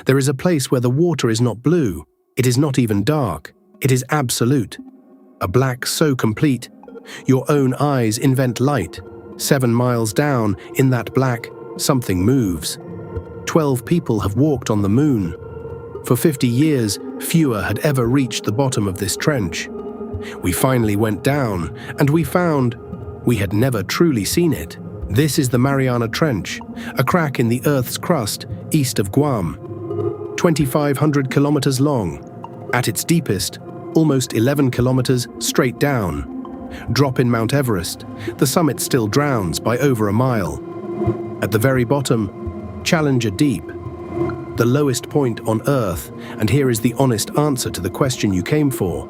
There is a place where the water is not blue, it is not even dark, it is absolute. A black so complete, your own eyes invent light. 7 miles down, in that black, something moves. 12 people have walked on the moon. For 50 years, fewer had ever reached the bottom of this trench. We finally went down, and we found we had never truly seen it. This is the Mariana Trench, a crack in the Earth's crust east of Guam. 2,500 kilometers long. At its deepest, almost 11 kilometers straight down. Drop in Mount Everest, the summit still drowns by over a mile. At the very bottom, Challenger Deep, the lowest point on Earth, and here is the honest answer to the question you came for.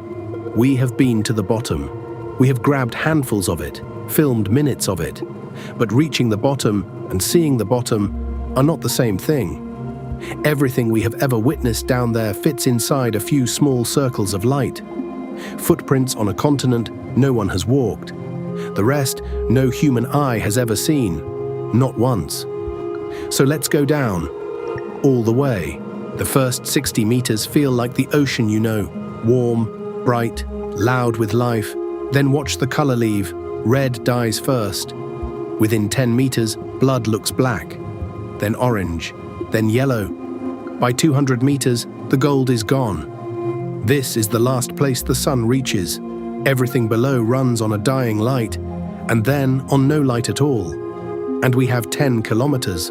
We have been to the bottom. We have grabbed handfuls of it, filmed minutes of it, but reaching the bottom and seeing the bottom are not the same thing. Everything we have ever witnessed down there fits inside a few small circles of light. Footprints on a continent no one has walked. The rest no human eye has ever seen, not once. So let's go down, all the way. The first 60 meters feel like the ocean you know, warm, bright, loud with life. Then watch the color leave, red dies first. Within 10 meters, blood looks black, then orange, then yellow. By 200 meters, the gold is gone. This is the last place the sun reaches. Everything below runs on a dying light, and then on no light at all. And we have 10 kilometers,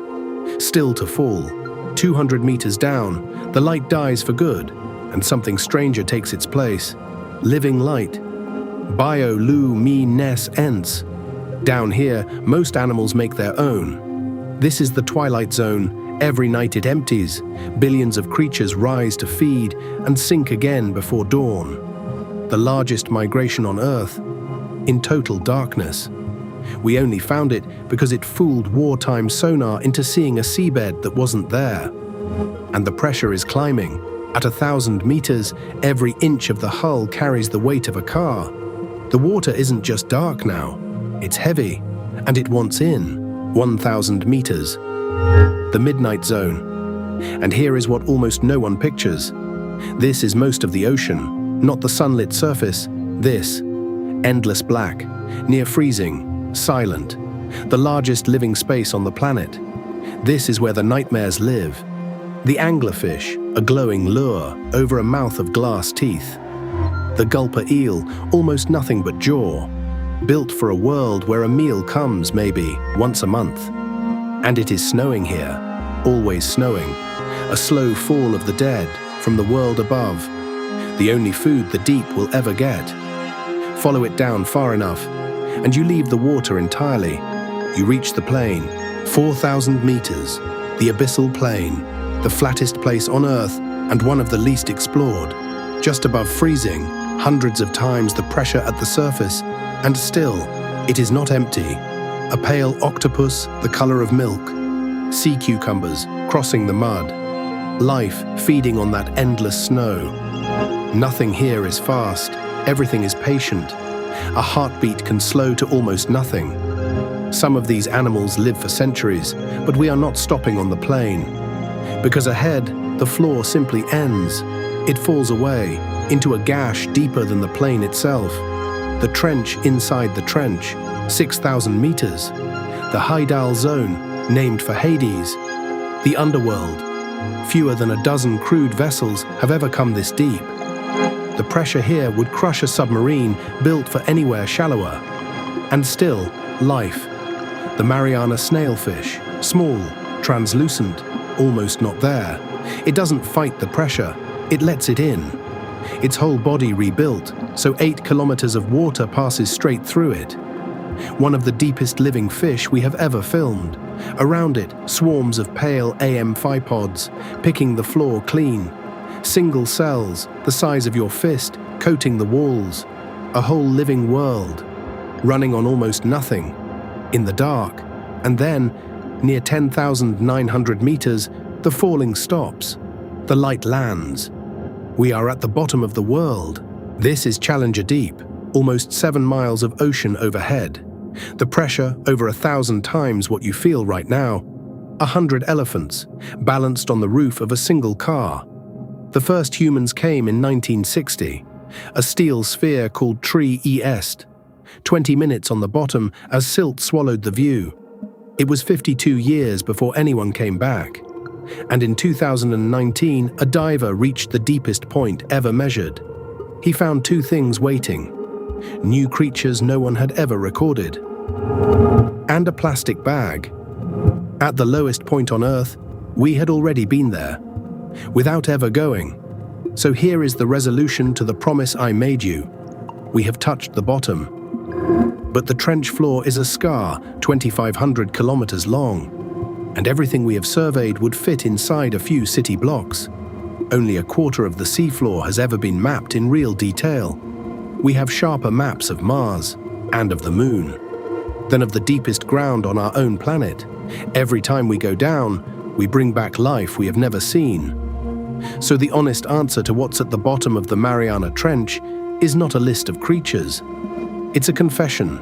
still to fall. 200 meters down, the light dies for good, and something stranger takes its place. Living light. Bioluminescence. Down here, most animals make their own. This is the Twilight Zone. Every night it empties. Billions of creatures rise to feed and sink again before dawn. The largest migration on Earth, in total darkness. We only found it because it fooled wartime sonar into seeing a seabed that wasn't there. And the pressure is climbing. At 1,000 meters, every inch of the hull carries the weight of a car. The water isn't just dark now, it's heavy, and it wants in. 1,000 meters. The midnight zone. And here is what almost no one pictures. This is most of the ocean, not the sunlit surface. This, endless black, near freezing, silent, the largest living space on the planet. This is where the nightmares live. The anglerfish, a glowing lure over a mouth of glass teeth. The gulper eel, almost nothing but jaw, built for a world where a meal comes maybe once a month. And it is snowing here, always snowing, a slow fall of the dead from the world above, the only food the deep will ever get. Follow it down far enough, and you leave the water entirely. You reach the plain, 4,000 meters, the abyssal plain, the flattest place on Earth and one of the least explored, just above freezing, hundreds of times the pressure at the surface, and still, it is not empty. A pale octopus, the color of milk, sea cucumbers crossing the mud, life feeding on that endless snow. Nothing here is fast, everything is patient. A heartbeat can slow to almost nothing. Some of these animals live for centuries, but we are not stopping on the plain. Because ahead, the floor simply ends. It falls away, into a gash deeper than the plain itself. The trench inside the trench, 6,000 meters. The Hadal Zone, named for Hades. The underworld. Fewer than a dozen crewed vessels have ever come this deep. The pressure here would crush a submarine built for anywhere shallower. And still, life. The Mariana snailfish, small, translucent, almost not there. It doesn't fight the pressure, it lets it in. Its whole body rebuilt, so 8 kilometers of water passes straight through it. One of the deepest living fish we have ever filmed. Around it, swarms of pale amphipods, picking the floor clean. Single cells, the size of your fist, coating the walls. A whole living world, running on almost nothing, in the dark. And then, near 10,900 meters, the falling stops. The light lands. We are at the bottom of the world. This is Challenger Deep, almost 7 miles of ocean overhead. The pressure over 1,000 times what you feel right now. 100 elephants, balanced on the roof of a single car. The first humans came in 1960, a steel sphere called Trieste. 20 minutes on the bottom as silt swallowed the view. It was 52 years before anyone came back. And in 2019, a diver reached the deepest point ever measured. He found two things waiting: new creatures no one had ever recorded, and a plastic bag. At the lowest point on Earth, we had already been there, without ever going. So here is the resolution to the promise I made you. We have touched the bottom. But the trench floor is a scar 2,500 kilometers long, and everything we have surveyed would fit inside a few city blocks. Only a quarter of the seafloor has ever been mapped in real detail. We have sharper maps of Mars and of the Moon than of the deepest ground on our own planet. Every time we go down, we bring back life we have never seen. So the honest answer to what's at the bottom of the Mariana Trench is not a list of creatures. It's a confession.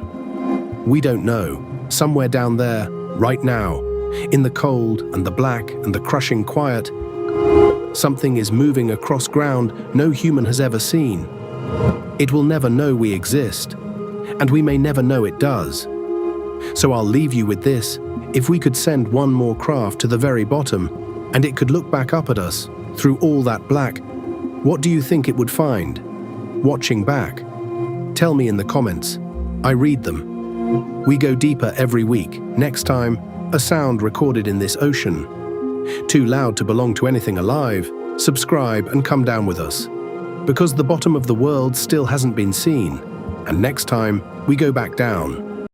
We don't know. Somewhere down there, right now, in the cold and the black and the crushing quiet, something is moving across ground no human has ever seen. It will never know we exist, and we may never know it does. So I'll leave you with this. If we could send one more craft to the very bottom, and it could look back up at us through all that black, what do you think it would find? Watching back? Tell me in the comments. I read them. We go deeper every week. Next time, a sound recorded in this ocean. Too loud to belong to anything alive? Subscribe and come down with us. Because the bottom of the world still hasn't been seen. And next time, we go back down.